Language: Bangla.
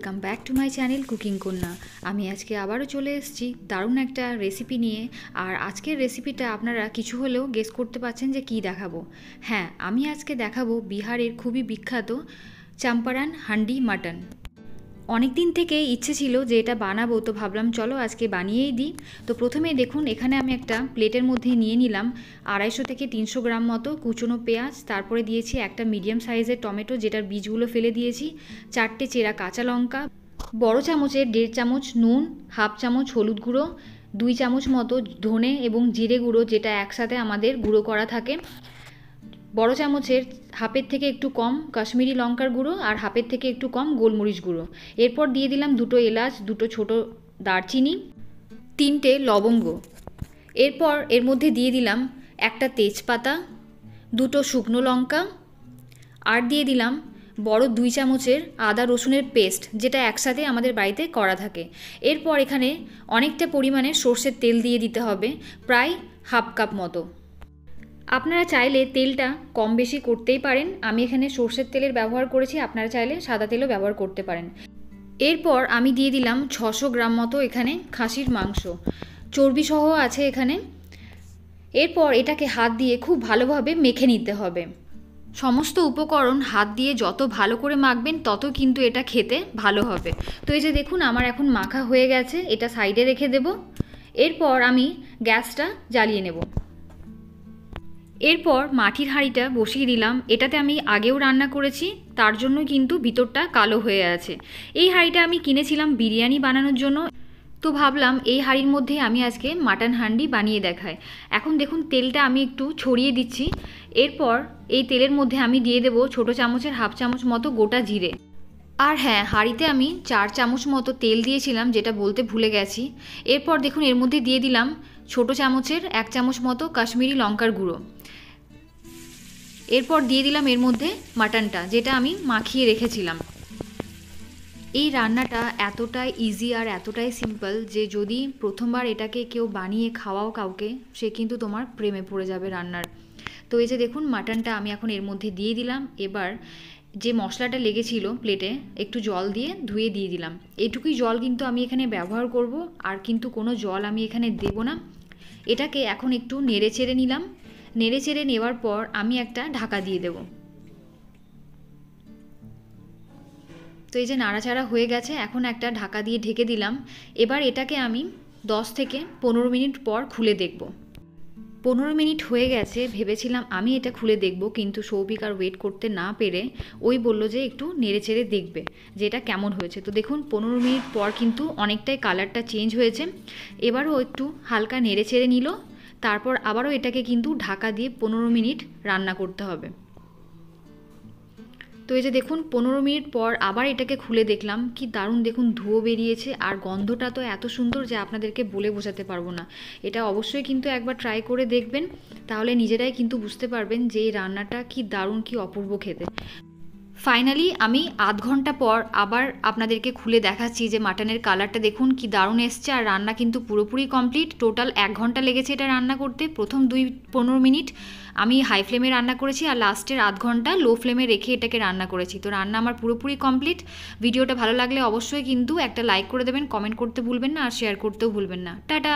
Welcome back to my channel cooking কন্যা। আমি আজকে আবারও চলে এসেছি দারুণ একটা রেসিপি নিয়ে। আর আজকের রেসিপিটা আপনারা কিছু হলেও গেস করতে পারছেন যে কী দেখাবো। হ্যাঁ, আমি আজকে দেখাবো বিহারের খুবই বিখ্যাত চম্পারন হান্ডি মাটন। অনেক দিন থেকে ইচ্ছে ছিল যে এটা বানাবো, তো ভাবলাম চলো আজকে বানিয়েই দিই। তো প্রথমে দেখুন, এখানে আমি একটা প্লেটের মধ্যে নিয়ে নিলাম 250 থেকে 300 গ্রাম মতো কুচনো পেঁয়াজ, তারপরে দিয়েছি একটা মিডিয়াম সাইজের টমেটো যেটার বীজগুলো ফেলে দিয়েছি, 4টে চেরা কাঁচা লঙ্কা, বড় চামচের 1.5 চামচ নুন, হাফ চামচ হলুদ গুঁড়ো, 2 চামচ মতো ধনে এবং জিরে গুঁড়ো যেটা একসাথে আমাদের গুঁড়ো করা থাকে, বড় চামচের হাফের থেকে একটু কম কাশ্মীরি লঙ্কার গুঁড়ো আর হাফের থেকে একটু কম গোলমরিচ গুঁড়ো। এরপর দিয়ে দিলাম 2টো এলাচ, 2টো ছোটো দারচিনি, 3টে লবঙ্গ। এরপর এর মধ্যে দিয়ে দিলাম একটা তেজপাতা, 2টো শুকনো লঙ্কা, আর দিয়ে দিলাম বড় 2 চামচের আদা রসুনের পেস্ট যেটা একসাথে আমাদের বাড়িতে করা থাকে। এরপর এখানে অনেকটা পরিমাণে সর্ষের তেল দিয়ে দিতে হবে, প্রায় হাফ কাপ মতো। আপনারা চাইলে তেলটা কম বেশি করতেই পারেন, আমি এখানে সর্ষের তেলের ব্যবহার করেছি, আপনারা চাইলে সাদা তেলও ব্যবহার করতে পারেন। এরপর আমি দিয়ে দিলাম 600 গ্রাম মতো এখানে খাসির মাংস, চর্বি সহ আছে এখানে। এরপর এটাকে হাত দিয়ে খুব ভালোভাবে মেখে নিতে হবে। সমস্ত উপকরণ হাত দিয়ে যত ভালো করে মাখবেন তত কিন্তু এটা খেতে ভালো হবে। তো এই যে দেখুন, আমার এখন মাখা হয়ে গেছে, এটা সাইডে রেখে দেব। এরপর আমি গ্যাসটা জ্বালিয়ে নেব। এরপর মাটির হাঁড়িটা বসিয়ে দিলাম, এটাতে আমি আগেও রান্না করেছি, তার জন্য কিন্তু ভিতরটা কালো হয়ে আছে। এই হাঁড়িটা আমি কিনেছিলাম বিরিয়ানি বানানোর জন্য, তো ভাবলাম এই হাঁড়ির মধ্যে আমি আজকে মাটন হান্ডি বানিয়ে দেখাই। এখন দেখুন তেলটা আমি একটু ছড়িয়ে দিচ্ছি। এরপর এই তেলের মধ্যে আমি দিয়ে দেবো ছোটো চামচের হাফ চামচ মতো গোটা জিরে। আর হ্যাঁ, হাঁড়িতে আমি 4 চামচ মতো তেল দিয়েছিলাম, যেটা বলতে ভুলে গেছি। এরপর দেখুন এর মধ্যে দিয়ে দিলাম ছোটো চামচের 1 চামচ মতো কাশ্মীরি লঙ্কার গুঁড়ো। এরপর দিয়ে দিলাম এর মধ্যে মাটনটা যেটা আমি মাখিয়ে রেখেছিলাম। এই রান্নাটা এতটাই ইজি আর এতটাই সিম্পল যে যদি প্রথমবার এটাকে কেউ বানিয়ে খাওয়াও কাউকে, সে কিন্তু তোমার প্রেমে পড়ে যাবে রান্নার। তো এই যে দেখুন মাটনটা আমি এখন এর মধ্যে দিয়ে দিলাম। এবার যে মশলাটা লেগেছিল প্লেটে, একটু জল দিয়ে ধুয়ে দিয়ে দিলাম। এইটুকুই জল কিন্তু আমি এখানে ব্যবহার করব, আর কিন্তু কোনো জল আমি এখানে দেব না। এটাকে এখন একটু নেড়ে চেড়ে নিলাম। নেড়ে চেড়ে নেওয়ার পর আমি একটা ঢাকা দিয়ে দেব। তো এই যে নাড়াচাড়া হয়ে গেছে, এখন একটা ঢাকা দিয়ে ঢেকে দিলাম। এবার এটাকে আমি 10 থেকে 15 মিনিট পর খুলে দেখব। 15 মিনিট হয়ে গেছে, ভেবেছিলাম আমি এটা খুলে দেখব, কিন্তু সৌভিক আর ওয়েট করতে না পেরে ওই বললো যে একটু নেড়ে চেড়ে দেখবে যে এটা কেমন হয়েছে। তো দেখুন 15 মিনিট পর কিন্তু অনেকটাই কালারটা চেঞ্জ হয়েছে। এবারও একটু হালকা নেড়ে চেড়ে নিল, তারপর আবারও এটাকে কিন্তু ঢাকা দিয়ে 15 মিনিট রান্না করতে হবে। তো এই যে দেখুন 15 মিনিট পর আবার এটাকে খুলে দেখলাম, কি দারুণ দেখুন ধোঁয়া বেরিয়েছে, আর গন্ধটা তো এত সুন্দর যে আপনাদেরকে বলে বোঝাতে পারবো না। এটা অবশ্যই কিন্তু একবার ট্রাই করে দেখবেন, তাহলে নিজেরাই কিন্তু বুঝতে পারবেন যে এই রান্নাটা কি দারুণ, কি অপূর্ব খেতে। ফাইনালি আমি আধ ঘন্টা পর আবার আপনাদেরকে খুলে দেখাচ্ছি যে মাটনের কালারটা দেখুন কি দারুণ এসছে, আর রান্না কিন্তু পুরোপুরি কমপ্লিট। টোটাল 1 ঘন্টা লেগেছে এটা রান্না করতে। প্রথম 15 মিনিট আমি হাই ফ্লেমে রান্না করেছি, আর লাস্টের আধ ঘন্টা লো ফ্লেমে রেখে এটাকে রান্না করেছি। তো রান্না আমার পুরোপুরি কমপ্লিট। ভিডিওটা ভালো লাগলে অবশ্যই কিন্তু একটা লাইক করে দেবেন, কমেন্ট করতে ভুলবেন না, আর শেয়ার করতেও ভুলবেন না। টাটা।